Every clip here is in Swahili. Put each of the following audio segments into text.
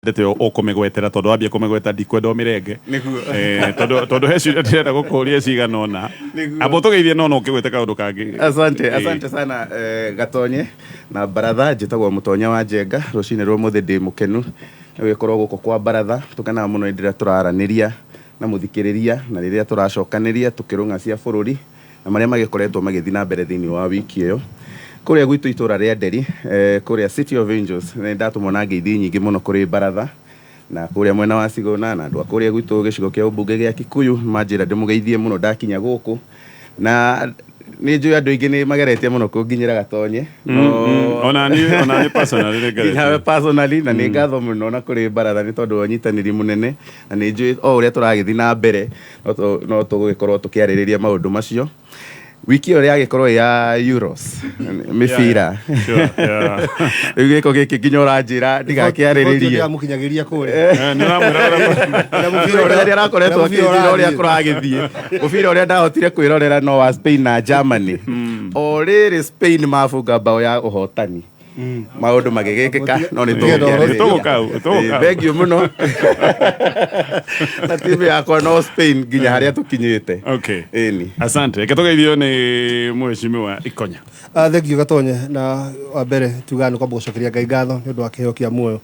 ndete ukumigwetera tondu wambia kumigweta ndikwenda umirenge tondu heci ndirenda gukuria ciganona abo tugeithie nono ukigwete kaundu kangi. Asante sana Gatonye na baratha njitagwo Mutonya wa Njenga rucine rwo muthi ndi mukenu wikorwo guko kwa baratha tukana muno indira turaraniria na muthikiriria na riria turacokaniria tukirunga cia bururi na maria magikoretwo magithii na mbere thini wa wiki iyo kuria gwitu itura ria Nderi kuria City of Angels ne ndatumona ngeithi nyingi muno kuri baratha na kuria mwena wa Sigona na andu kuria gwitu gicigo kia ubunge gia Kikuyu manjira ndimugeithie muno ndakinya guku na ni njui andu ingi ni mageretie muno kunginyira Gatonye ona ni personally na ni ngatho muno na kuri baratha ni tondu wanyitaniri munene na ni njui o uria turagithi na mbere no tugikorwo tukiaririria maundu macio wiki ore agikorwo ya Euros mifira igiko giki ginyora njira ndigakiariririe amukinyagiria kure ni ramwira mufira ore arakoretwo akithira ore akoragithie mufira ore ndahotire kwirorera no wa Spain na Germany ore Spain mafunga bao ya uhotani maundu magigikika no ni thank muno na timu yakwa no Spain ginya haria tukinyite. Okay, asante ketugeithio ni mweshimiwa Ikonya. Thank you Gatonye na wabere tugane kwa gucokeria Ngai ngatho ni undu wa kiheo kia muoyo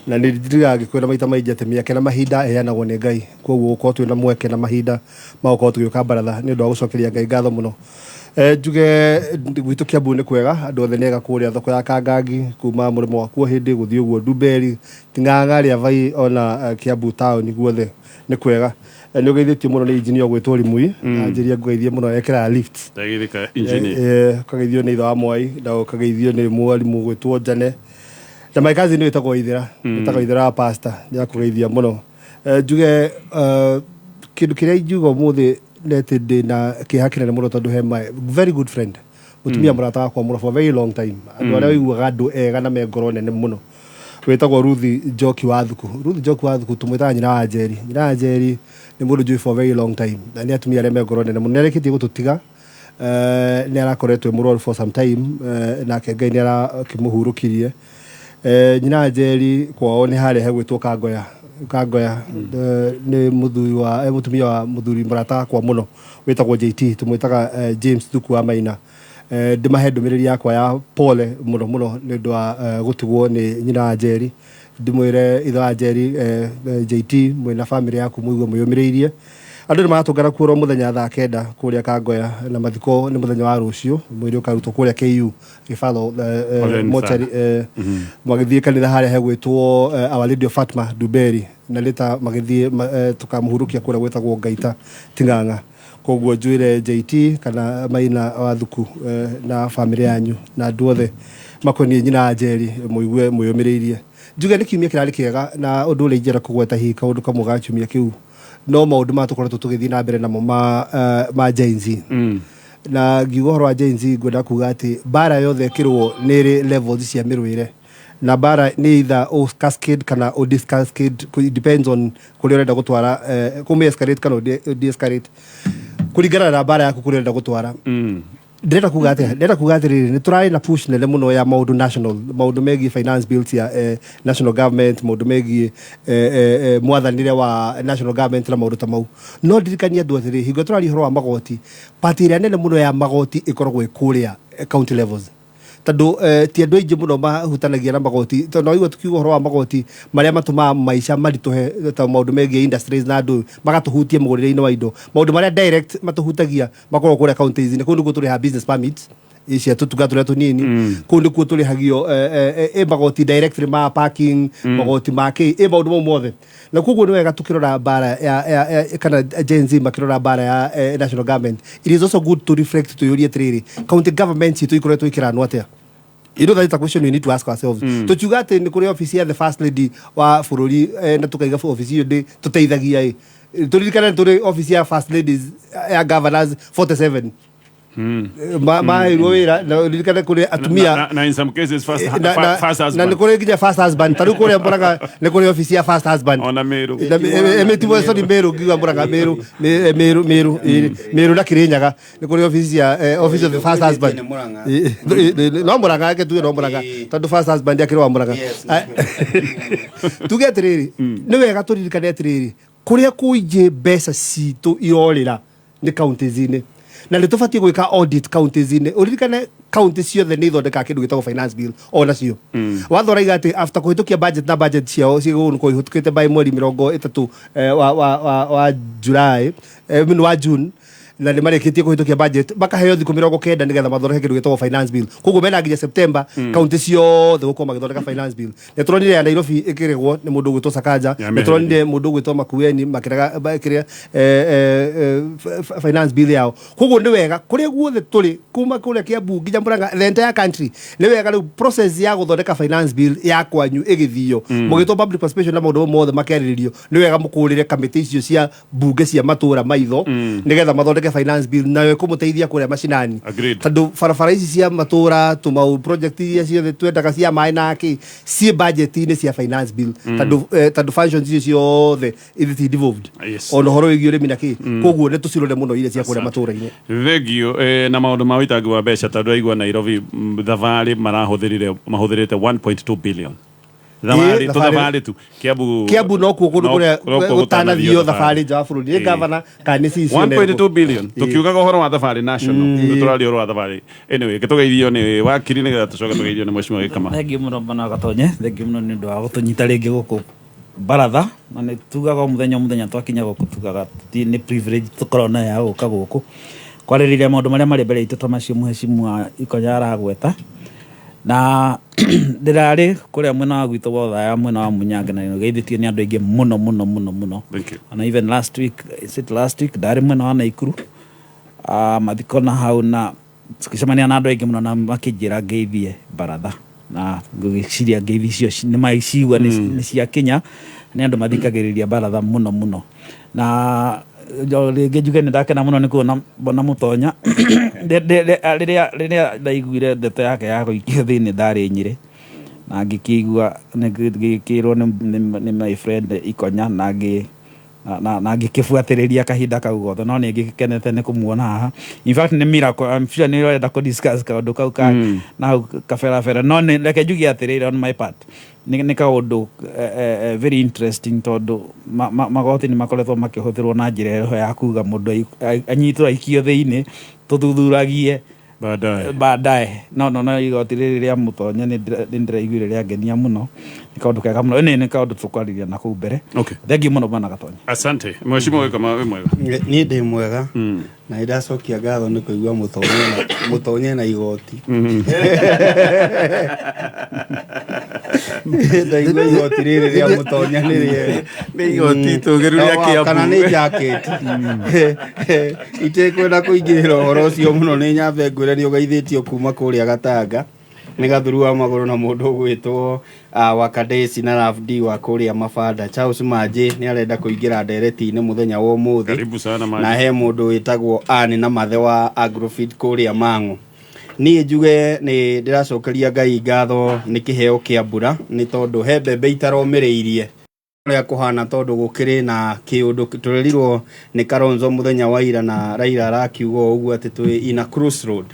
na ni ndiragikwira maita maingi ati miake na mahinda eyanagwo ni Ngai koguo uko twina mweke na mahinda mauko tugiuka baratha ni undu wa gucokeria Ngai ngatho muno. Njuge gwitu Kiambu ni kwega andu othe nega kuria thoko ya Kangangi kuma murimo wa kuo hindi guthii uguo Nduberi Ting'ang'a ria vai ona Kiambu town guothe ni kwega ni ugeithĩtie muno ni engineer gwitwo Rimui anjiria ngugeithie muno ekira lift ndagithika engineer kageithio ni Itha wa Mwai na kageithio ni mwarimu gwitwo Jane na my cousin ni wetagwo Ithira pastor ni kugeithia muno. Njuge kindu kiria injuga muthi nete na kihakira muno tondu he my very good friend mutumia murata wakwa muno for very long time andu aria wiguaga andu ega na mengoro nene muno wetagwo Ruth Njoki wa Thuku tumwitaga nyina wa Njeri ni mundu njui for very long time na ni atumia aria mengoro nene muno nereketie gututiga ni arakoretwo murwaru for some time na Ngai ni arakimuhurukirie nyina wa Njeri kwao ni harehe gwitwo Kangoya ni mutumia wa muthuri murata kwa muno wetagwo JT tumwitaga James Thuku wa Maina ndimahe ndumiriri yakwa ya pole muno ni undu wa gutigwo ni nyina wa Njeri ndimwire Ithe wa Njeri JT mwina family yaku muigwe muyumiriirie andu ni maratungana kuoro muthenya thaa 9 kuria Kangoya na mathiko ni muthenya wa rucio mwiri ukarutwo kuria KU gifalo mochari magithie kanitha haria hegwitwo Our Lady of Fatima Nduberi na leta magithie tukamuhurukia kuria gwetagwo Ngaita Ting'ang'a koguo njuire JT kana Maina wa Thuku na family yanyu na andu othe makonie nyina wa Njeri muigwe muyumiriirie njuge ni kiumia kirari kiega na undu uri njera kugweta hi kaundu kamwe ga kiumia kiu no maundu matukoretwo tugithii na mbere namo ma Gen Z na ngiuga wa Gen Z ngwenda kuga ati bara yothe kirwo niri levels cia mirwire na bara ni either o cascade kana o discascade depends on kuria urenda gutwara kume escalate kana de-escalate kuringana na bara yaku kuria urenda gutwara ndenda kuga ati ni turai na push nene muno ya maundu national maundu megi finance bills ya national government maundu megi mwathanire wa national government na maundu tamau no ndirikania andu atiri hingo turari horo wa magoti party ria nene muno ya magoti ikoragwo ikuria county levels tondu ti andu aingi muno mahutanagia na magoti tondu igwe tukiuga horo wa magoti maria matuma maisha marituhe ta maundu megi industries na andu magatuhutie mugurire-ini wa indo maundu maria direct matuhutagia makorwo kuria counties ni kundu guturi ha business permits isia tutuga turia tunini kundu ku turi hagio magoti directly ma parking magoti make maundu mau mothe na koguo ni wega tukirora bara ya kana Gen Z makirora bara ya national government. It is also good to reflect to yuria triri county government itu ikoretwo ikirano atia. You know that is a question we need to ask ourselves. Tuchuga ati ni kuri office ya the first lady wa bururi na tukaiga office iyo de tuteithagia turirikana turi office ya first ladies ya governors 47 maheirwo wira na ririkane kuri atumia na in some cases first husband na nikore nginya first husband taru kuri mburaga nikore office ya first husband ona Meru emetibo so ni Meru ngiwa mburaga Meru na Kirinyaga nikore office ya office of the first husband no mburaga ke tu no mburaga tondu first husband yakirwa mburaga tuge atiriri ni wega turirikane atiriri kuria kuije mbeca citu irorira ni counties-ini na nä tå batiä gwä ka audit counties-inä å ririkane county ciothe nä ithondeka kä ndå gä tagwo finance bill ona cio wathoraiga atä after kå hä tå kia budget na budget ciao cigå kå hä tå kä te by mweri 30 wa July wa June na nä marä kä tie kå hä tå kia budget makaheo thikå 90 nä getha mathondeke kä ndå gä tagwo finance bill koguo mena nginya September county ciothe gå korwo magä thondeka finance bill nä tå ronire ya Nairobi ä kä regwo nä må ndå å gwä two Sakaja nä tå ronire må ndå å gwä two Makueni makä rega finance bill yao koguo nä wega kå rä a guothe tå rä kuma kå rä a Kiambu nginya Murang'a the entire country nä wega rä u process ya gå thondeka finance bill ya kwanyu ä gä thio må gä two public participation na maå ndå mothe makä arä rä rio nä wega må kå rä re kamä icio cia mbunge cia matå ra maitho nä getha mathondeke finance bill nayo ĩkå må teithia kå rä a macinani tondå barabara ici cia matå ra tå mau project iria ciothe twendaga cia maĩ na kä ciĩ budget-inĩ cia finance bill tondå functions icio ciothe ithiti devolved ona horo wĩgiĩ ũrĩmi na kä koguo nĩ tå cirore må no iria cia kå rä a matå ra-inĩ thengio na maũndũ ma ũitangi wa mbeca tondũ aigua Nairobi thabarĩ mahũthĩrĩte 1.2 billion thabarĩ tu Kiambu no kuo kũndũ kũrĩa gũtanathio thabarĩ nja wa bũrũri nĩ gavana kana nĩ cicio 1.2 billion tukiugaga ũhoro wa thabarĩ national tũraria ũhoro wa thabarĩ anyway gĩtũgeithio nĩ wakiri nĩ getha tũcoke tũgeithio nĩ mheshimiwa Gĩkama thengiũ mũno bana Gatonye thengiũ mũno nĩ ũndũ wa gũtũnyita rĩngĩ gũkũ Baratha na nĩ tugaga mũthenya twakinya gũkũ tugaga nĩ privilege tũkorwo nayo ya gũka gũkũ kwarĩrĩria maũndũ marĩa marĩ mbere itũ ta macio mheshimiwa Ikonya aragweta na ndirarĩ kũrĩa mwena wa gwitũ wa Othaya mwena wa Munyange na nĩgeithĩtio nĩ andũ aingĩ mũno and even last week ndarĩ mwena wa Naikuru mathiko na hau na tukicemania na andũ aingĩ mũno na makĩnjĩra ngeithie Baratha na ngĩciria ngeithi icio nĩ maiciua nĩ cia Kenya nĩ andũ mathikagĩrĩria Baratha mũno na rĩngĩ njuge nĩ ndakena mũno nĩ kuona mbona Mũtonya rĩrĩa ndaiguire ndeto yake ya gũikio thĩinĩ ndarĩ Nyĩrĩ na ngĩkĩigua ngĩkĩrwo nĩ my friend Ikonya na ngĩkĩbuatĩrĩria kahinda kau gothe no nĩ ngĩkenete nĩ kũmuona haha in fact nĩ miracle I'm sure nĩ ũrenda kũ discuss kaũndũ kau ka na hau kaberabere no nĩ reke njuge atĩrĩrĩ on my part nĩ kaũndũ very interesting tondũ magoti nĩ makoretwo makĩhũthĩrwo na njĩra ĩho ya kuga mũndũ anyitwo aikio thĩinĩ tũthuthuragie baadaye no igoti rĩrĩ rĩa Mũtonya nĩ ndĩraiguire rĩangenia mũno nĩ kaũndũ kega mũno nĩ kaũndũ tũkwarĩria na kũu mbere thengiũ mũno bana Gatonye asante mheshimiwa Gĩkama wĩ mwega niĩ ndĩ mwega na ndacokia ngatho nĩ kũigua Mũtonya na igoti ndaigua igoti rĩrĩ rĩa Mũtonya nĩ igoti tũgĩru rĩa Kiambu kana nĩ jacket itekwenda kũingĩrĩra ũhoro ũcio mũno nĩ nyambe ngwĩre nĩ ũgeithĩtio kuma kũrĩa Gatanga nĩ gathuru wa magũrũ na mũndũ ũgwĩtwo Wakadesi na Rafdi wa kũrĩa Mabanda Charles Manji nĩ arenda kũingĩra ndereti-inĩ mũthenya wa ũmũthĩ na he mũndũ wĩtagwo Ani na Mathe wa Agrofeed kũrĩa Mang'u niĩ njuge nĩ ndĩracokeria Ngai ngatho nĩ kĩheo kĩa mbura nĩ tondũ he mbembe itaromĩrĩirie ũrĩa kũhana tondũ gũkĩrĩ na kĩũndũ tũrerirwo nĩ Kalonzo mũthenya wa ira na Raila arakiuga ũguo atĩ twĩ in a crossroad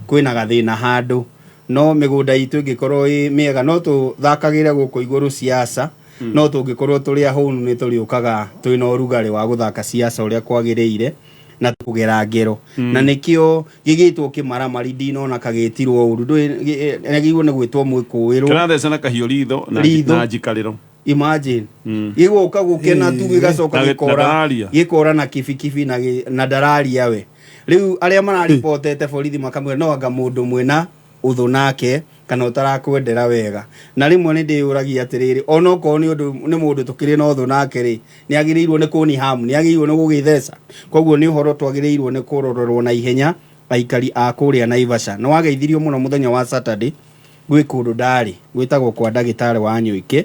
kwĩna gathĩna handũ no mĩgũnda itũ ĩngĩkorwo ĩ mĩega no tũthakagĩre gũkũ igũrũ siasa no tũngĩkorwo tũrĩ ahũnu nĩ tũrĩũkaga twĩna ũrugarĩ wa gũthaka siasa ũrĩa kwagĩrĩire na kũgera ngero na nĩkĩo gĩgĩtwo kĩmaramari ndinona kagĩtirwo ũru nĩgĩigwo nĩ gwĩtwo mwĩkũĩrwo kĩrathece na kahiũ ritho na njikarĩro imagine gĩgũka gũkena tu gĩgacoka gĩkora na kibikibi na ndararia we rĩu arĩa mararipotete borithi makamwĩra no anga mũndũ mwĩna ũthũ nake kana ũtarakwendera wega na rĩmwe nĩ ndĩyũragia atĩrĩrĩ ona okorwo nĩ mũndũ tũkĩrĩ na ũthũ nake rĩ nĩ agĩrĩirwo nĩ kũnihamu nĩ agĩrĩirwo nĩ gũgĩtheca koguo nĩ ũhoro twagĩrĩirwo nĩ kũrororwo na ihenya aikari a kũrĩa Naivasha nĩ wageithirio mũno mũthenya wa Saturday gwĩ kũndũ ndarĩ gwĩtagwo kwa ndagĩtarĩ wa Nyũike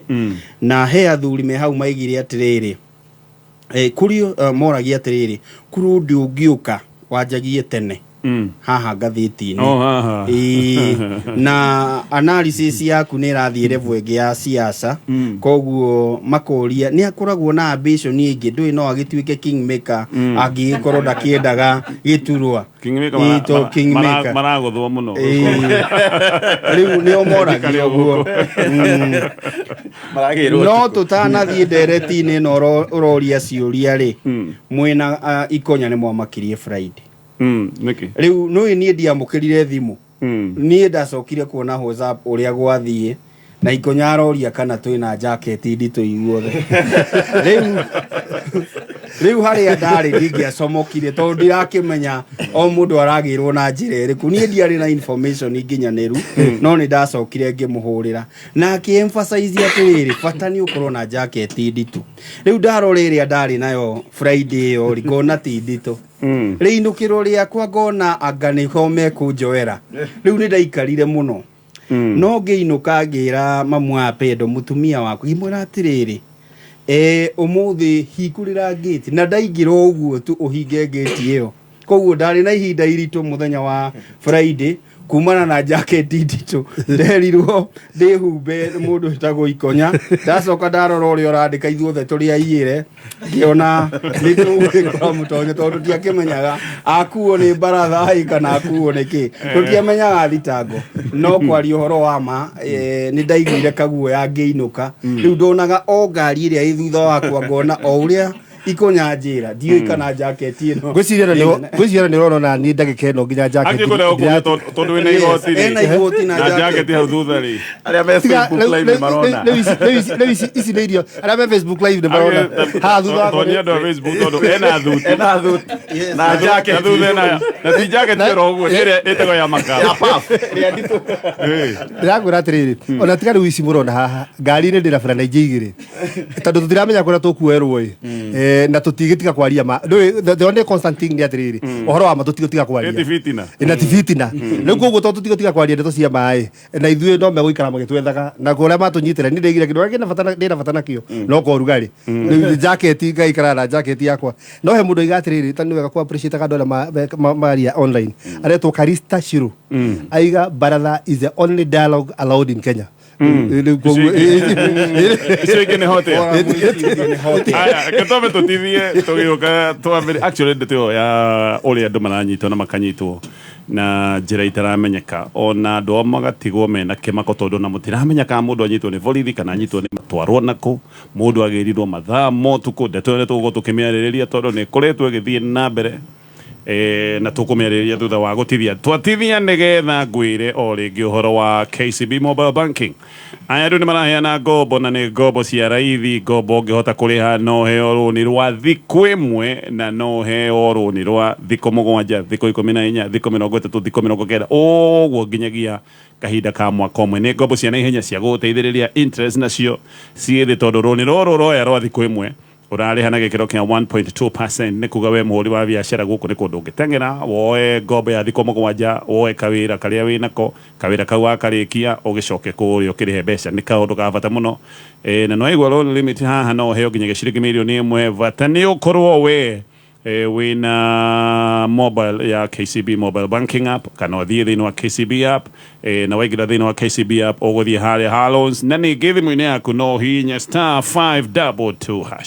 na he athuri me hau maigire atĩrĩrĩ kuri moragia atĩrĩrĩ kuri ũndũ ũngĩũka wanjagie tene haha ngathĩti-inĩ haha na analysis yaku nĩ ĩrathiĩ level ĩngĩ ya siasa koguo makoria nĩ akoragwo na ambition ingĩ ndũĩ no agĩtuĩke kingmaker angĩkorwo ndakĩendaga gĩturwa kingmaker maragũthwo mũno rĩu nĩo moragia ũguo no tũtanathiĩ ndereti-inĩ no ũroria ciũria rĩ mwĩna Ikonya nĩ mwamakirie Friday rĩu nũĩ niĩ ndiamũkĩrire thimũ niĩ ndacokire kuona WhatsApp ũrĩa gwathiĩ na Ikonya aroria kana twĩna jacket nditũ inyuothe rĩu harĩa ndarĩ ndingĩacomokire tondũ ndirakĩmenya o mũndũ aragĩrwo na njĩra ĩrĩkũ niĩ ndiarĩ na information nginyanĩru no nĩ ndacokire ngĩmũhũrĩra na akĩ-emphasize atĩrĩrĩ bata nĩ ũkorwo na jacket nditũ rĩu ndarora ĩrĩa ndarĩ nayo Friday ĩyo ngona ti nditũ rĩinũkĩro rĩakwa ngona anga nĩho mekũnjoera rĩu nĩ ndaikarire mũno no ngĩinũka ngĩra mamu wa Pendo mũtumia wakwa ngĩmwĩra atĩrĩrĩ ũmũthĩ hingũrĩra gate na ndaingĩra ũguo tu ũhinge gate ĩyo koguo ndarĩ na ihinda iritũ mũthenya wa Friday kumana na jacket nditũ nderirwo ndĩhumbe mũndũ wĩtagwo Ikonya ndacoka ndarora ũrĩa ũrandĩka ithuothe tũrĩ aiyĩre ngĩona nĩ tũgũgĩkora mũtonyo tondũ ndiakĩmenyaga akuo nĩ Baratha kana akuo nĩ kĩ tũtiamenyaga thitango no kwaria ũhoro wa ma nĩ ndaiguire kaguoya ngĩinũka rĩu ndonaga o ngari ĩrĩa ĩ thutha wakwa ngona o ũrĩa Ikonya njĩra ndiũĩ kana jacket ĩno gwĩciria nĩ ũrona nĩ ndagĩka ĩno nginya jacket tondũ wĩna igoti ena igoti na jacket hau thutha rĩ arĩa me Facebook live nĩ marona ici nĩ irio arĩa me Facebook live nĩ marona haha thutha tondũ nĩ andũ a Facebook tondũ ena thuti na jacket thutha na ti jacket ĩro ũguo ĩrĩa ĩtagwo ya makara ndĩrakwĩra atĩrĩrĩ ona tiga rĩu ici mũrona haha ngari-inĩ ndĩna burana ingĩ igĩrĩ tondũ tũtiramenya kũrĩa tũkuerwo na tutigitiga kwaria ma the only constant thing ni atiriri ohoro wa ma tutigotiga kwaria ina tifitina rĩu koguo to tutigotiga kwaria ndeto cia maĩ na ithuĩ no megũikara magĩtwethaga na kũrĩa matunyitĩra ni ndigire kĩndũ kĩna bata nakĩo no ko rugarĩ rĩu jacket ngaikara na jacket yakwa no he mũndũ igatiriri tani wega ku appreciate andũ arĩa maria online aretwo Karista Shiru aiga Baratha is the only dialogue allowed in Kenya Ketome tutithie tugioka twambere actually ndeto ya uri andu maranyitwo na makanyitwo na njira itaramenyeka ona andu amwe magatigwo mena kimako tondu na mutiramenya kana mundu anyitwo ni borithi kana anyitwo ni matwarwo nako mundu agirirwo mathaa motuku ndeto ne tugo tukimiaririria tondu ni kuretwo githie na mbere na tukumiaririria thutha wa gutithia twatithia nigetha ngwire o ringi uhoro wa KCB mobile banking aya ndu ni maraheana ngombo na ni ngombo cia raithi ngombo ngihota kuriha no heo runi rwa thiku imwe na no heo runi rwa thiku mugwanja thiku 14 thiku 30 thiku 90 oguo nginyagia kahinda ka mwaka umwe ni ngombo cia naihenya cia guteithiriria interest nacio ciithi tondu runi roro roya rwa thiku imwe urariha na gikiro kia 1.2% ni kuga we muhuri wa biashara guku ni kundu ngitengera woe ngombo ya thiku mugwanja woe kawira karia winako kawira kau akarikia ugicoke kuri ukirihe mbeca ni kaundu ka bata muno na no igwa loan limit haha no heo nginya giciringi milioni 1 bata ni ukorwo we wina mobile ya KCB mobile banking app kana thie thini wa KCB app na waigira thini wa KCB app uguthie haria halons na ni githimu-ini yaku no hinya *522#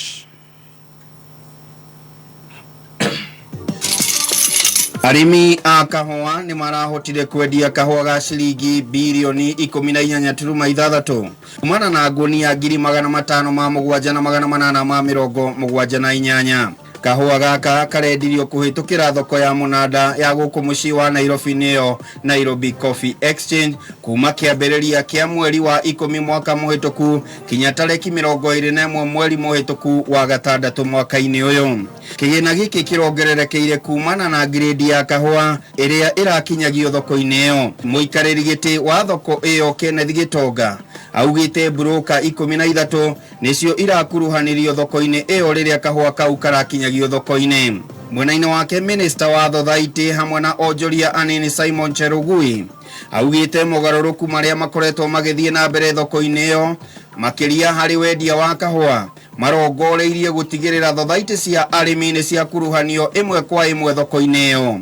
arimi a kahũa nĩ marahotire kwendia kahũa ga ciringi bilioni 18.6 kumana na ngunia 507,878 kahũa gaka karendirio kuhĩtũkĩra thoko ya mũnanda ya gũkũ mũciĩ wa Nairobi nĩyo Nairobi Coffee Exchange kuma kĩambĩrĩria kĩa mweri wa 10 mwaka mũhĩtũku kinya tarĩki 21 mweri mũhĩtũku wa gatandatũ mwaka-inĩ ũyũ. Kĩgĩna gĩkĩ kĩrongererekeire kumana na grade ya kahũa ĩrĩa ĩrakinyagio thoko-inĩ ĩyo. Mũikarĩri gĩtĩ wa thoko ĩyo Kenneth Gitonga augĩte broker 13 nĩcio irakuruhanirio thoko-inĩ ĩyo rĩrĩa kahũa kau karakinyagio thoko-inĩ. Mwena-inĩ wake minister wa thothaitĩ hamwe na onjoria anini Simon Cherugui augĩte mogarũrũku marĩa makoretwo magĩthiĩ na mbere thoko-inĩ ĩyo makĩria harĩ wendia wa kahũa marongoreirie gũtigĩrĩra thothaitĩ cia arĩmi nĩ cia kuruhanio ĩmwe kwa ĩmwe thoko-inĩ ĩyo.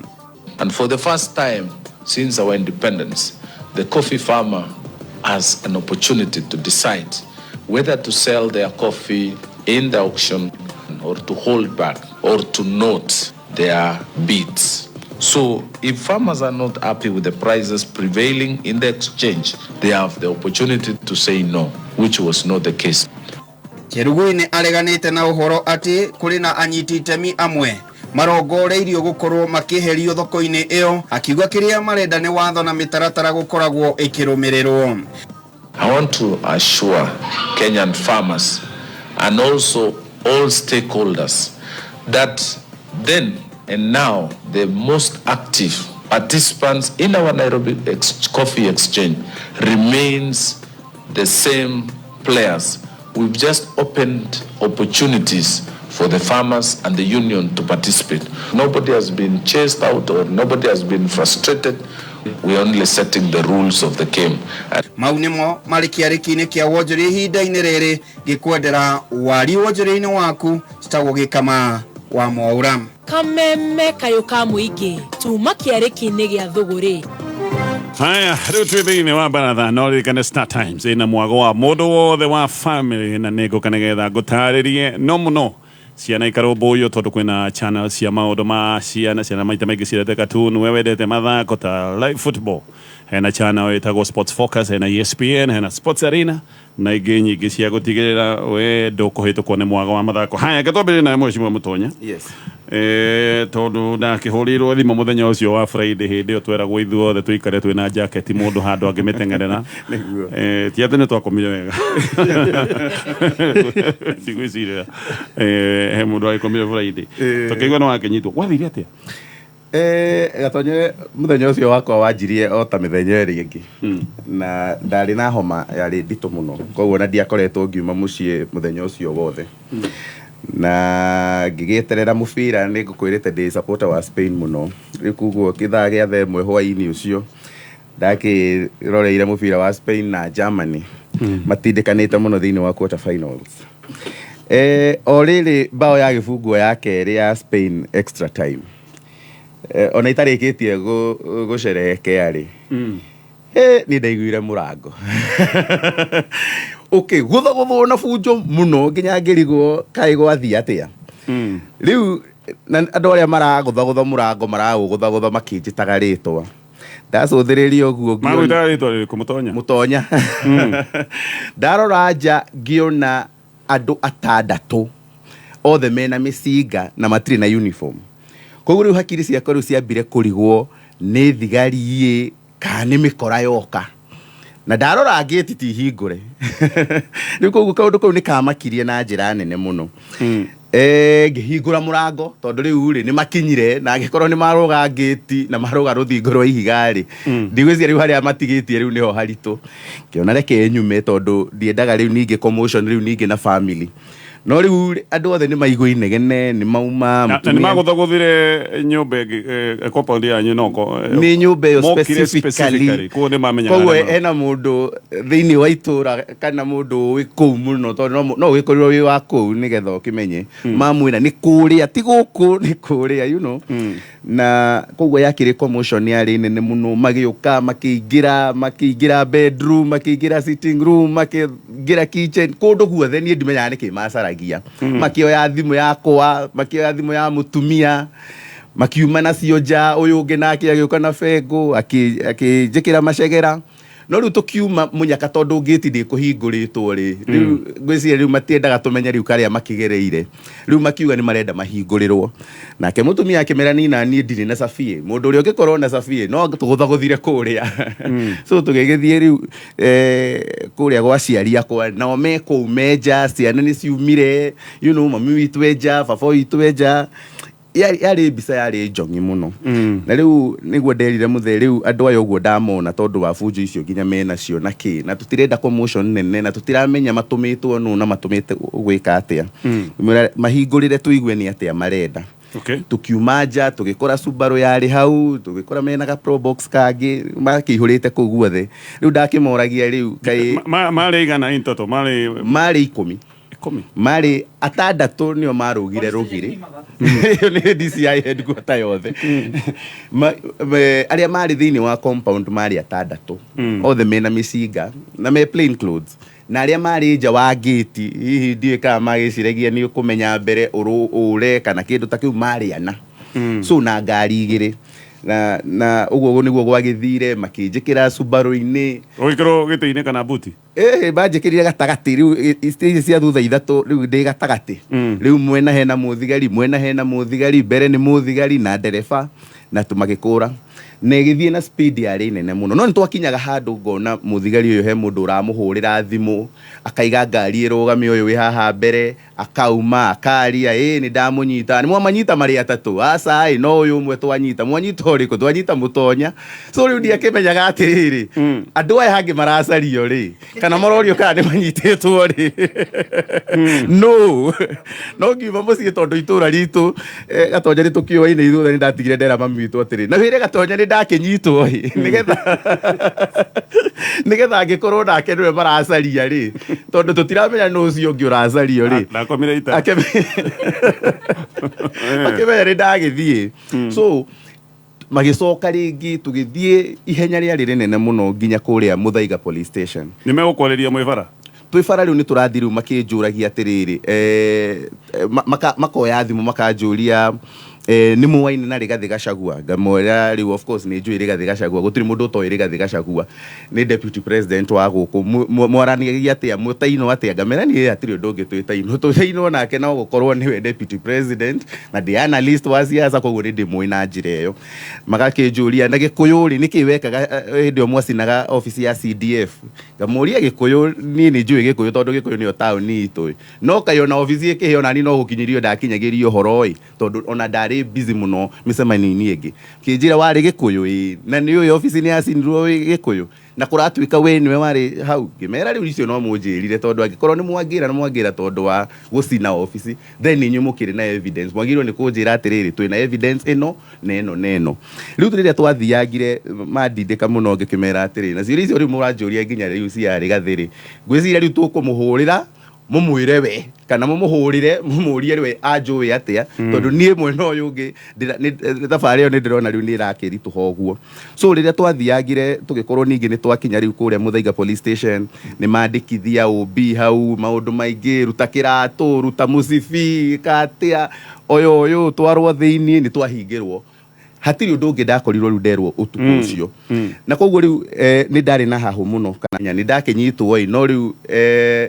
And for the first time since our independence, the coffee farmer has an opportunity to decide whether to sell their coffee in the auction or to hold back or to note their bids. So if farmers are not happy with the prices prevailing in the exchange, they have the opportunity to say no, which was not the case. Cherugui ni areganite na uhoro ati kuri na anyiti itemi amwe marongoreirio gukorwo makiherio thoko-ini iyo, akiuga kiria marenda ni watho na mitaratara gukoragwo ikirumirirwo. I want to assure Kenyan farmers and also all stakeholders that then and now the most active participants in our Nairobi Coffee Exchange remains the same players. We've just opened opportunities for the farmers and the union to participate. Nobody has been chased out or nobody has been frustrated. We are only setting the rules of the game. Maunimo malikiarikini kia wojuri hinda-ini riri gikwendera wari wojuri-ini waku citagwo wa Mwaura. Kameme kayo ka muingi tuma kiariki-ini gia thuguri. Haya, riu twi thiini wa baratha no ririkane Star Times ina mwago wa mundu wothe wa family na nigukane getha ngutaririe no muno ciana ikarumbuyo tondu kwina channel cia maundu ma ciana maita maingi cirete cartoon we wendete mathako ta live football hena channel itagwo Sports Focus hena ESPN hena Sports Arena na ingi nyingi cia gutigirira we ndukuhitukwo ni mwago wa mathako. Haya gatwambire na Mheshimiwa Mutonya. Yes. Tondu ndakihurirwo thimu muthenya ucio wa Friday hindi yo tweragwo ithuothe tuikare twina jacket mundu handu angimitengerera ti ati ni twakomire wega tigwiciria he mundu agikomire Friday tukigwa no akenyitwo gwathire atia gatonye muthenya ucio wakwa wanjirie o ta mithenya iri ingi na ndari na homa yari ndito muno koguo na ndiakoretwo ngiuma mucii muthenya ucio wothe na ngigieterera mubira ni ngukwirite ndi supporter wa Spain muno riu kuguo kithaa gia the mwe hwaini ucio ndakiroreire mubira wa Spain na Germany matindikanite muno thiini wa quarter finals. O riri bao ya gibungwo ya keri ya Spain extra time ona itarikitie gucerehekea ri ni ndaiguire murango okay guthagutho na bunjo muno nginya ngirigwo kai gwathi atia riu andu aria maraguthagutha murango maraguthagutha makinjitaga ritwa ndacuthiririo guo magwitaga ritwa ririku Mutonya ndarora nja ngiona andu atandatu othe mena micinga na matiri na uniform koguo riu hakiri ciakwa riu ciambire kurigwo ni thigari kana ni mikora yoka na ndarora gate ti hingure riu koguo kaundu kau ni kamakirie na njira nene muno ngihingura murango tondu riu ri ni makinyire na ngikorwo ni maroga gate na maroga ruthingo rwa ihigari ndigwiciria riu haria matigitie riu niho haritu ngiona reke nyume tondu ndiendaga riu ningi commotion riu ningi na family no riu andu othe ni maigwa inegene ni mauma ni maguthaguthire nyumba compound ya nyinoko ni nyumba yo specifically ko ni mamenya koguo ena mundu thiini wa itura kana mundu wi kuu muno tondu no wikorirwo wi wa kuu ni getha ukimenye mamwira ni kuria ti guku ni kuria you know na koguo yakiri commotion yari nene muno magiuka makiingira bedroom makiingira sitting room makiingira kitchen kundu guothe ni ndimenya ni kimasaragia makioya thimu yakwa makioya thimu ya mutumia makiuma nacio nja uyu ungi nake agiuka na bengo akijikira macegera no riu tukiuma munyaka tondu ngiti ndi kuhinguritwo ri riu ngwiciria riu matiendaga tumenye riu karia makigereire riu makiuga ni marenda mahingurirwo nake mutumia akimera ni nani ndiri na Safie mundu uri ungikorwo na Safie no tuguthaguthire kuria so tugigithie riu kuria gwa ciari akwa no meko meja ciana ni ciumire you know mami witu eja baba witu eja yari bisa yari njongi muno na riu niguo nderire muthe riu andu ayo guo ndamona tondu wa bunjo icio nginya mena cio na ki na tutirenda commotion nene na tutiramenya matumitwo nu na matumite gwika atia mahingurire tuigue ni atia marenda okay tukiuma nja tugikora Subaru yari hau tugikora mena ga pro box kagi makihurite kuu guothe riu ndakimoragia riu kai mari igana in total mari 10 mari atandatu nio marugire rugiri iyo ni DCI headquarter yothe aria mari thini wa compound mari atandatu othe mena micinga na me plain clothes na aria mari nja wa gate hihi ndiye ka magiciragia ni ukumenya mbere ure kana kindu ta kiu mari ana so na ngari igire na uguo niguo gwagithire makinjikira Subaru-ini ogikiro gite-ini kana buti banjikirire gatagati riu stage cia thutha ithatu riu ndi gatagati riu mwena hena muthigari mbere ni muthigari na ndereba na tumagikura negithie na speed yari nene muno no nitwakinyaga handu ngona muthigari uyu he mundu uramuhurira thimu akaiga ngari irugame uyu wi haha mbere akauma akaria ni ndamunyita ni mwamanyita mari atatu asa no uyu umwe twanyita mwanyita uriku twanyita mutonya so riu ndia kimenyaga atiriri andu aya hangi maracario ri kana marorio kana ni manyititwo ri no ngiuma mucie tondu itura ritu gatonya ni tukioine ithuothe ni ndatigire ndera mami witu atiri na wire gatonya ni ndakinyitwo nigetha ngikorwo nake niwe maracaria ri tondu tutiramenya no ucio ungi uracario ri nakomire ita akimenya ni ndagithie so magicoka ringi tugithie ihenya riari rinene muno nginya kuria Muthaiga police station nimegukwereria mwibara twifara riu ni turathiru makinjuragia atiriri makoya thimu makanjuria ni muwaini na Rigathi Gachagua ngamwira riu of course ni njui Rigathi Gachagua gutiri mundu to Rigathi Gachagua ni deputy president wa guku mwaranigia atia mutaino atia ngamera ni atiri ndungi twitaino nake no gukorwo niwe deputy president na the analyst wa siasa koguo ndi muina njira iyo magakinjuria na Gikuyuri nikiwekaga ndio mwacinaga office ya CDF ngamuria Gikuyu ni njui Gikuyu tondu Gikuyu ni town itu no kayona office ikihio nani no gukinyirio ndakinyagirio horoi tondu ona ndari busy muno micemani-ini ingi kinjira wari Gikuyu na ni uyu office ni acinirwo Gikuyu na kuratuika we niwe wari hau ngimera riu icio no munjirire tondu angikorwo ni mwangira tondu wa gucina office then inyu mukire na evidence mwagirwo ni kunjira atiriri twina evidence ino neno riu turiria twathiagire madindika muno ngikimera atiriri na ciria icio riu muranjuria nginya riu cia Rigathi ngwiciria riu tukumuhurira mumwire we kana mumuhurire mumurie we anjui atia tondu nie mwena uyu ungi thabari yo ni ndirona riu ni irakiritu hoguo so riria twathiagire tugikorwo ningi ni twakinya riu kuria Muthaiga police station ni mandikithia OB hau maundu maingi ruta kiratu ruta musibi katia oyo twarwo thiini ni twahingirwo hatiri undu ungi ndakorirwo riu nderwo utuku ucio na koguo riu ni ndari na hahu muno kana ni ndakinyitwo no riu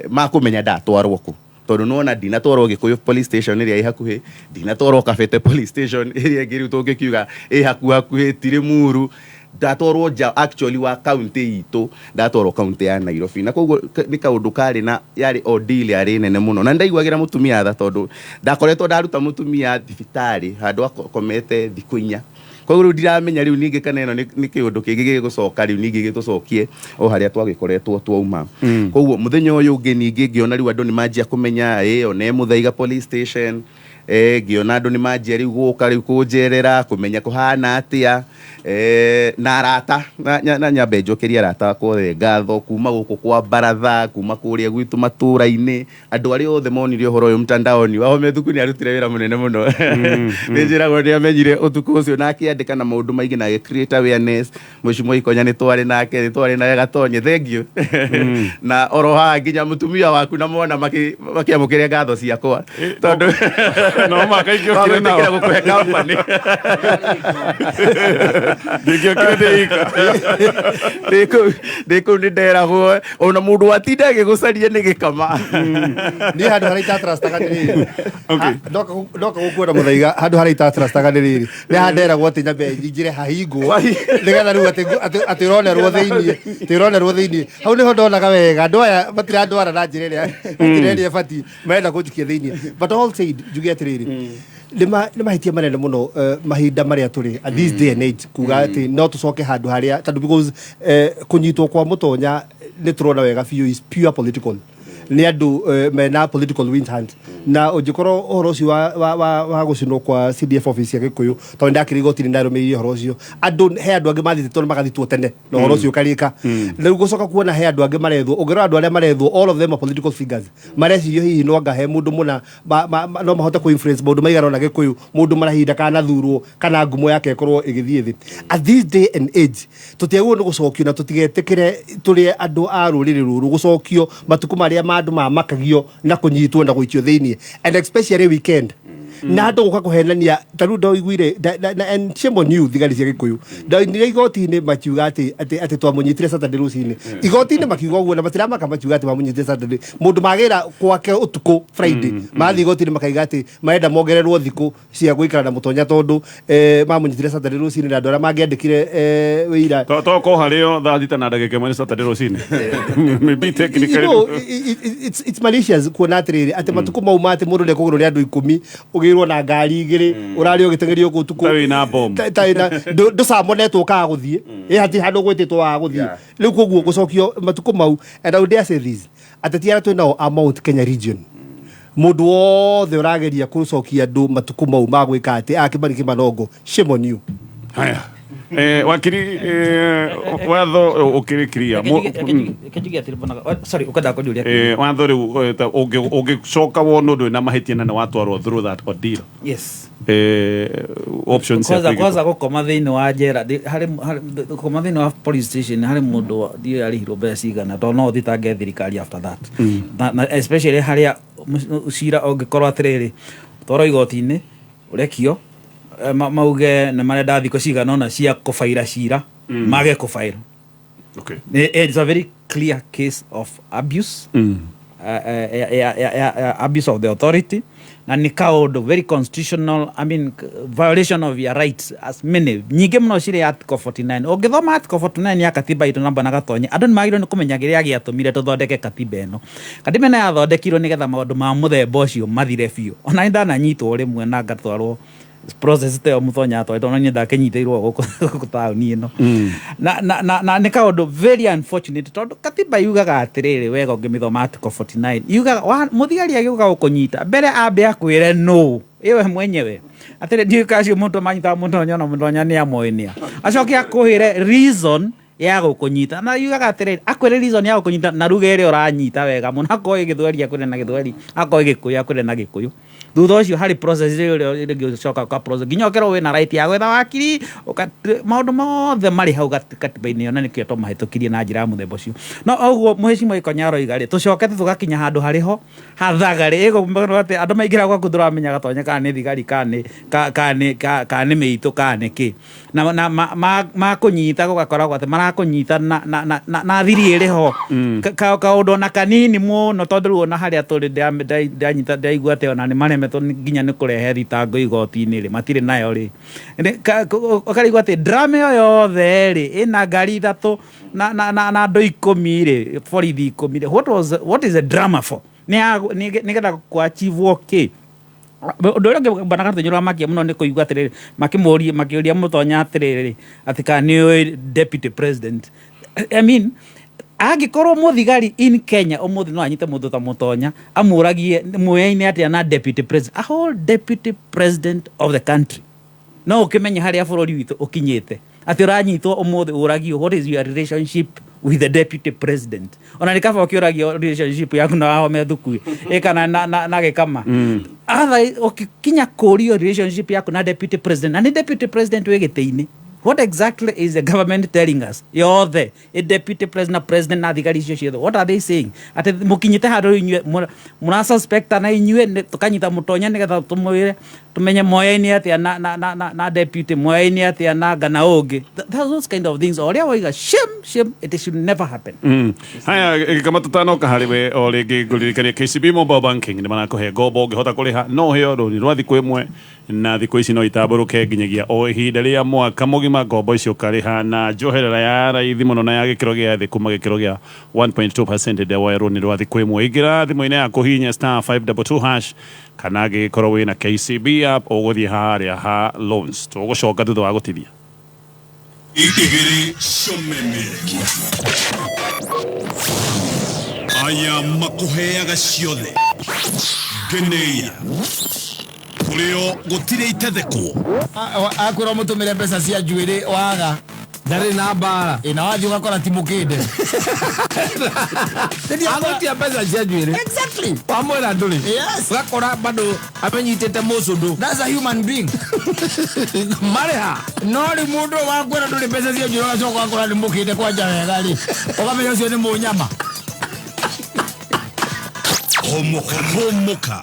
makumenya ndatwarwo ku tondu nona ndinatwarwo Gikuyu police station iria ihakuhi ndinatwarwo Kabete police station iria ingi riu tungikiuga hakuhi Tirimuru ndatwarwo nja actually wa county itu ndatwarwo county ya Nairobi na koguo ni kaundu kari na yari ordeal yari nene muno na ndaiguagira mutumia tha tondu ndakoretwo ndaruta mutumia thibitari handu akomete thiku 4 koguo riu ndiramenya riu ningi kana ino ni kiundu kingi gigucoka riu ningi gitucokie o haria twagikoretwo twauma koguo muthenya uyu ungi ningi ngiona riu andu ni manjia kumenya one Muthaiga police station ngiona andu ni manjia riu guka riu kunjerera kumenya kuhana atia na arata na nyambe njokeria arata kwothe ngatho kuma guku kwa Baratha kuma kuria gwitu matura-ini andu ari othe monirio horo uyu mtandaoni wao methuku ni arutire wira munene muno ninjiragwo ni amenyire utuku ucio na akiandika na maundu maingi na create awareness Mheshimiwa Ikonya ni twari nake na Gatonye thank you na oroha nginya mutumia waku na mwana makiamukiria ngatho ciakwa tondu no makaikio kire nao gukuhe company ndiko ni nderagwo ona mundu atinda agigucaria ni gikama ni handu haraita trust taganiriri ndoka gukuona Muthaiga handu haraita trust taganiriri ni handeragwo ati nyambe njire hahingwo nigetha riu ati ronerwo thiini hau niho ndonaga wega andu aya matirandwara na njira iria bati menda kunjukia thiini but all said njuge atiriri ni mahitia manene muno mahinda maria turi at this day and age kuga ati no tucoke handu haria tondu because kunyitwo kwa Mutonya ni turona wega biu is pure political nĩ andũ mena political wind hunt na ũngĩkorwo ũhoro ũcio wa gũcinwo kwa CDF office ya Gĩkũyũ tondũ ndakĩrĩ igoti-inĩ ndarũmĩrĩire ũhoro ũcio andũ he andũ angĩ mathitĩtwo nĩ magathitwo tene na ũhoro ũcio ũkarĩka rĩu gũcoka kuona he andũ angĩ marethwo ũngĩrora andũ arĩa marethwo all of them are political figures marecirio hihi no anga he mũndũ mũna no mahote ku influence maũndũ maigana na Gĩkũyũ mũndũ marahinda kana thurwo kana ngumo yake ĩkorwo ĩgĩthiĩ thĩ at this day and age tũtiagwo nĩ gũcokio na tũtigetĩkĩre tũrĩ andũ a rũrĩrĩ rũrũ gũcokio matukũ marĩa andũ mamakagio na kũnyitwo na gũikio thĩinĩ and especially weekend na andũ gũka kũhenania tarũ ndoiguire and shame on you thigari cia Gĩkũyũ ndoigire igoti-inĩ makiuga atĩ twamũnyitire Saturday rũcinĩ igoti-inĩ makiuga ũguo na matiramaka makiuga atĩ mamũnyitire Saturday mũndũ magĩra kwake ũtukũ Friday mathiĩ igoti-inĩ makaiga atĩ marenda mongererwo thikũ cia gũikara na mũtonya tondũ mamũnyitire Saturday rũcinĩ na andũ arĩa mangĩandĩkire wĩira toko harĩo thaa thita na ndagĩka ĩmwe nĩ Saturday rũcinĩ maybe technically it's malicious kuona atĩrĩrĩ atĩ matukũ mau atĩ mũndũ ndekũgũrwo nĩ andũ 10 ũgĩrwo na ngari igĩrĩ ũrarĩ ũgĩtengerio gũkũ tuko na bomb ndũcamonetwo kaga gũthiĩ hati handũ gwĩtĩtwo wa gũthiĩ rĩu koguo gũcokio matukũ mau and I would dare say this ateti arĩa twĩnao a Mount Kenya region mũndũ wothe ũrageria kũcokia andũ matukũ mau ma gwĩka atĩ Kĩmani Kĩmanongo shame on you haya wakiri watho ũkĩrĩkĩria sorry ukenda kũnjũria watho rĩu ũngĩcoka wona ũndũ na mahĩtia na watwarwo through that ordeal yes options kwanza gũkoma thĩinĩ wa njera gũkoma thĩinĩ wa police station harĩ mũndũ ndiĩ arĩhirwo mbeca cigana tondũ no ũthitange thirikari after that na especially harĩa cira ũngĩkorwo atĩrĩrĩ twarwo igoti-inĩ ũrekio mauge na marenda thikũ cigana ona cia kũbaira cira mage kũbaira okay it's a very clear case of abuse abuse of the authority na nĩ kaũndũ very constitutional I mean violation of your rights as many nyingĩ mũno cirĩ article 49 ũngĩthoma article 49 ya katiba itũ namba na gatonye andũ nĩ magĩrĩirwo nĩ kũmenya kĩrĩa gĩatũmire tũthondeke katiba ĩno katiba ĩno yathondekirwo nĩgetha maũndũ ma mũthemba ũcio mathire biũ ona nĩ ndananyitwo rĩmwe na ngatwarwo process te mũtonya atwa ona nĩ ndakenyitĩirwo gũkũ taũni ĩno na nĩ kaũndũ very unfortunate tondũ katiba yugaga atĩrĩrĩ wega ũngĩmĩthoma article 49 yugaga mũthigari agĩũka gũkũnyita mbere ambe akwĩre no iwe mwenyewe atĩrĩ ndikacio mũndũ manyita mũtonya na mũtonya nĩ amoenia acoke akwĩre reason ya gũkũnyita na yugaga atĩrĩrĩ akwĩre reason ya gũkũnyita na ruga ĩrĩa ũranyita wega mũno akoĩ gĩthweri akwĩre na gĩthweri akoĩ gĩkũyũ akwĩre na gĩkũyũ thutha ũcio harĩ process ĩrĩa ĩgĩcoka kwa process nginya ũkerwo wĩna right ya gwetha wakiri maũndũ mothe marĩ hau katiba-inĩ ĩyo na nĩkĩo tũmahĩtũkirie na njĩra ya mũthemba ũcio no ũguo Mheshimiwa Ikonyaro oiga-rĩ tũcokete tũgakinya handũ harĩho hathagarĩ ĩgũkorwo atĩ andũ maingĩra gwaku ndũramenya gatonye kana nĩ thigari kana nĩ mĩitũ kana nĩ kĩ na makũnyita gũgakoragwo atĩ marakũnyita na thiri ĩrĩ ho kaũndũ ona kanini mũno tondũ rĩu ona harĩa tũrĩ ndaigua atĩ ona nĩ maremetwo nginya nĩ kũrehe thitango igoti-inĩ matirĩ nayo rĩ ũkarigua atĩ drama ĩyo yothe rĩ ĩna ngari ithatũ na andũ 10 rĩ borithi 10 rĩ what is a drama for nĩgetha kuachivwo kĩ ũndũ ũrĩa ũngĩ bana gatonye makia mũno nĩ kũigua atĩrĩrĩ makĩũria mũtonya atĩrĩrĩ atĩ kana nĩ deputy president I mean angĩkorwo mũthigari in Kenya ũmũthĩ no anyite mũndũ ta mũtonya amũragie muoya-inĩ atĩa na deputy president a whole deputy president of the country no ũkĩmenya harĩa bũrũri witũ ũkinyĩte atĩ ũranyitwo ũmũthĩ ũragio what is your relationship with the deputy president ona nĩ kaba ũkĩũragio relationship yaku na wahome thukuru kana na gĩkama ũkinya kũũrio relationship yaku na deputy president na nĩ deputy president wĩ gĩtĩ-inĩ what exactly is the government telling us yothe a deputy president na thigari icio ciothe what are they saying ati mukinyite handũ inyue muna suspect na inyue tukanyita mutonya nigetha tumwire tumenye moya-inĩ atia na deputy moya-inĩ atia na ngana ũngĩ those kind of things oria waiga shame it should never happen haya kama tutanoka harĩ we o rĩngĩ ngũririkania KCB Mobile Banking nĩ marakũhe ngombo ũngĩhota kũrĩha no heo rũni rwa thikũ ĩmwe na thikũ ici no itambũrũke nginyagia o ihinda rĩa mwaka mũgima ngombo icio ũkarĩha na njoherera ya raithi mũno na ya gĩkĩro gĩa thĩ kuma gĩkĩro gĩa 1.2% rĩa woya rũni rwa thikũ ĩmwe ingĩra thimũ-inĩ yaku hihinya *522# kana angĩkorwo wĩna KCB app ũgũthiĩ harĩa ha loans tũgũcoka thutha wa gũtithia Maya makuheaga ciothe Geneia Kureo gutire itetheko Akwira mutumire mbeca cia njuiri waga ndari na mbara ina wathi ugakora timukinde agotia mbeca cia njuiri exactly pamwera nduri yes ugakora bado amenyitete mucundu that's a human being mareha no ri mundu wakwira nduri mbeca cia njuiri ugacoka ugakora timukinde kwanja wega ri ukamenya ucio ni munyama Homoka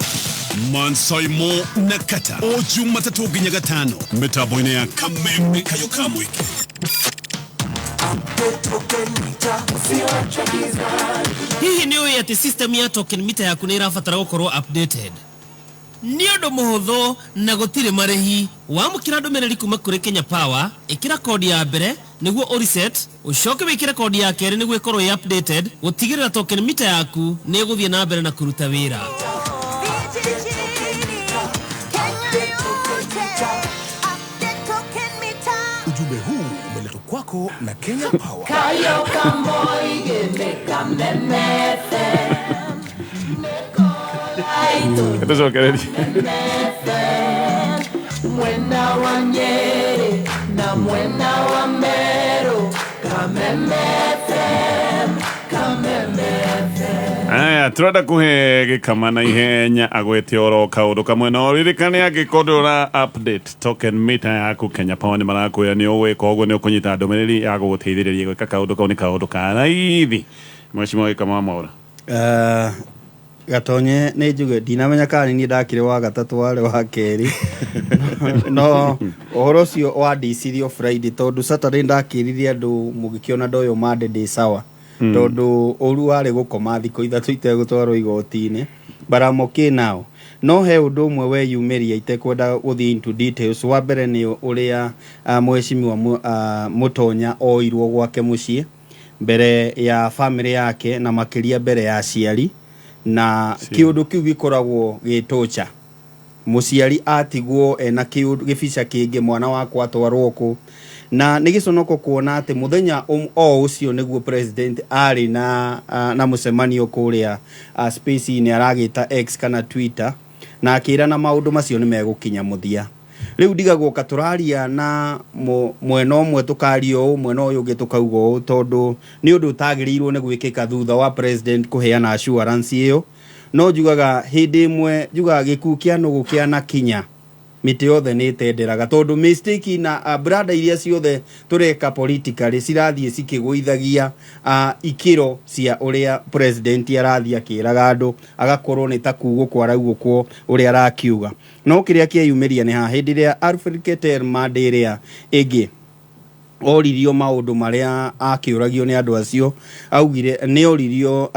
Mansaimo Nakata Ojuma tatu ginya gatano Metaboine ya Kameme Kayoka Mwike Hihi ni uĩ atĩ system ya token meter yaku nĩ ĩrabatara gũkorwo updated. Nĩ ũndũ mũhũthũ na gũtirĩ marĩhi. Wamũkĩra ndũmĩrĩri kuma kũrĩ Kenya Power, ĩkĩra kodi ya mbere nĩguo ũreset, ũcoke wĩkĩre kodi ya kerĩ nĩguo ĩkorwo ĩ updated, gũtigĩrĩra token meter yaku nĩ ĩgũthiĩ na mbere na kũruta wĩra. Ujumbe huu umeletwa kwako na Kenya Power. Kayoka Moige Kamemete. Entonces, ¿qué Mwena wa Nyeri na mwena wa Meru Kamemete. Aya, turenda kuhe gikama na ihenya agwete oro kaundu kamwe no ririkane agikondora update token meter yaku Kenya Power ni marakwira ni ugwika uguo ni ukunyita ndumiriri ya guguteithiriria gwika kaundu kau ni kaundu ka raithi Mheshimiwa Gikama Mwaura. Gatonye nĩ njuge ndinamenya kana ni ndakire wa gatatu wale wa keri no ũhoro ũcio wa ndicirio Friday tondu Saturday ndakiririe andu mugikiona ndoyo mande ndi sawa tondu ũru warĩ gũkoma thikũ ithatũ itegũtwarwo igoti-inĩ but I'm okay now. No he ũndũ ũmwe weyumĩria itekwenda gũthiĩ into details. Wa mbere nĩ ũrĩa Mheshimiwa Mutonya oirwo gwake mũciĩ mbere ya family yake na makĩria mbere ya aciari na kiundu kiu gikoragwo gitocha muciari atigwo ena kiundu gifica kingi mwana wakwa atwarwo ku na nigiconoko kuona ati muthenya o ucio niguo president ari na mucemanio kuria space ni aragita X kana Twitter na akira na maundu macio ni megukinya muthia riu ndigagwo katuraria na mwena umwe tukario mwena uyu ungi tukaugo tondu ni undu utagiriirwo ni gwikika thutha wa president kuheana assurance iyo no njugaga hindi imwe njugaga gikuũ kia nugu kia na kinya miti yothe ni tenderaga tondu mistake na brother iria ciothe tureka politically cirathie cikiguithagia ikiro cia uria president arathia kiraga andu agakorwo ni takugo kwaraugo kwo uria arakiuga no kiria kieyumiria ni ha hindi ria Alfred Keter Mandiria igi oririo maundu maria akiuragio ni andu acio augire ni oririo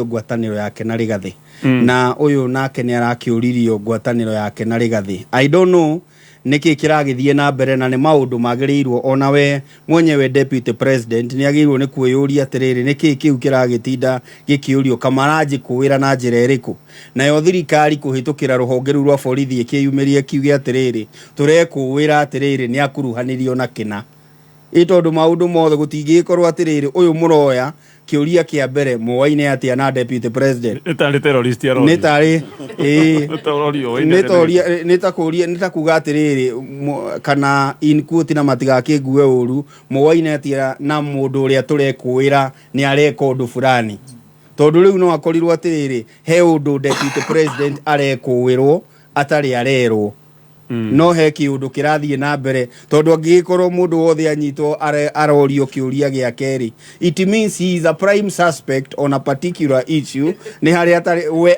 ngwataniro yake na Rigathi na uyu nake ni arakiuririo ngwataniro yake na Rigathi. I don't know niki kiragithie na mbere na ni maundu magirirwo ona we mwenyewe deputy president ni agirirwo ni kwiyuria atiriri niki kiu kiragitinda gikiurio kamaraji kuwira na njira iriku nayo thirikari kuhitukira ruhonge ru rwa borithi ikiyumirie kiuge atiriri turekuwira atiriri ni akuruhanirio na kina itondu maundu mothe gutingikorwo atiriri uyu muroya kiuria kia mbere muwaine atia na deputy president nitari terrorist ya rori nitari nitakuga atiriri kana in quote na matigakingue uru muwaine atia na mundu uria turekuwira ni areka undu fulani tondu riu no akorirwo atiriri he undu deputy president arekuwirwo atari arerwo no he kiundu kirathie na mbere tondu angikorwo mundu wothe anyitwo arorio kiuria gia keri it means he is a prime suspect on a particular issue ni hari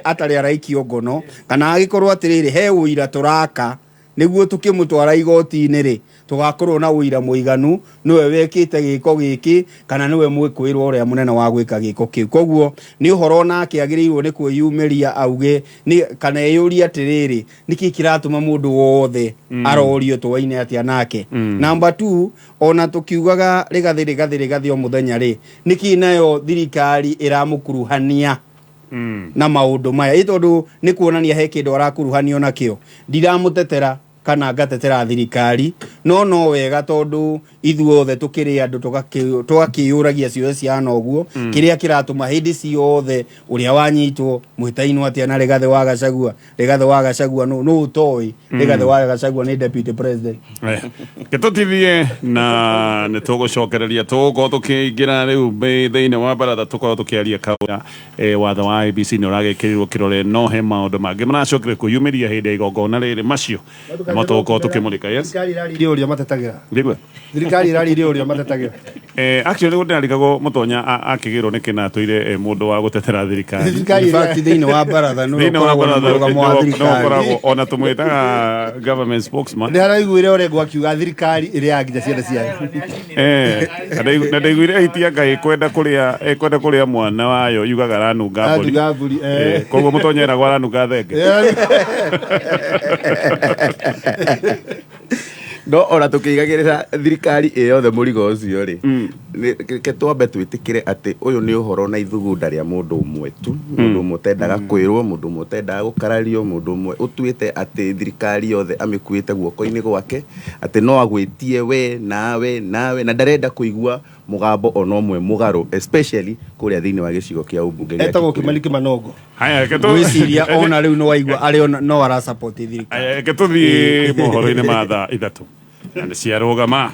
atari araikio ngono kana agikorwo atiriri he uira turaka niguo tukimutwara igoti-ini ri tugakorwo na uira muiganu niwe wekite giko giki kana niwe mwikwirwo uria munene wa gwika giko kiu koguo ni uhoro nake agirirwo ni kwiyumiria auge ni kana eyuria atiriri niki kiratuma mundu wothe arorio twaine atia nake number 2 ona tukiugaga Rigathi o muthenya ri niki nayo thirikari iramukuruhania na maundu maya itondu ni kuonania he kindu arakuruhanio nakio ndiramutetera kana ngatetera thirikari no wega tondu ithuothe tukiri andu tugakiuragia ciothe ciana uguo kiria kiratuma hindi ciothe uria wanyitwo mwitainwo atia na Rigathi wa Gachagua no utoi Rigathi wa Gachagua ni deputy president ketutithie na ne tugucokereria tugo tukiingira riu thiini wa baratha tukorwo tukiaria kaura watho wa IBC ni uragekirirwo kirore no he maundu mangi maracokire kuyumiria hindi igongona riri macio matoko tukimulika yes thirikari irari uria matetagira actually go ndarikago mutonya akigirwo ni kina tuire mundu wa gutetera thirikari thiini wa baratha no koragwo ona tumwitaga government spokesman ni araiguire urengwa akiuga thirikari iria yanginya ciana ciayo na ndaiguire itianga ikwenda kuria mwana wayo yugaga ranunga mburi koguo mutonya era gwa ranunga thenge no ora tukigagirira thirikari iyothe murigo ucio ri ke twambe twitikire ati uyu ni uhoro na ithugunda ria mundu umwe tu mundu umwe tendaga kwirwo mundu umwe tendaga gukarario mundu umwe utwite ati thirikari yothe amikuite guoko-ini gwake ati no agwitie we nawe na ndarenda kuigua mugambo ono umwe mugaru especially kuria thiini wa gicigo kia umbunge etagwo Kimani Kĩmanogo haya gwiciria ona riu no waigua ari no ara support thirikari ketuthie mohoro-ini ma thaa 3 na ciarugama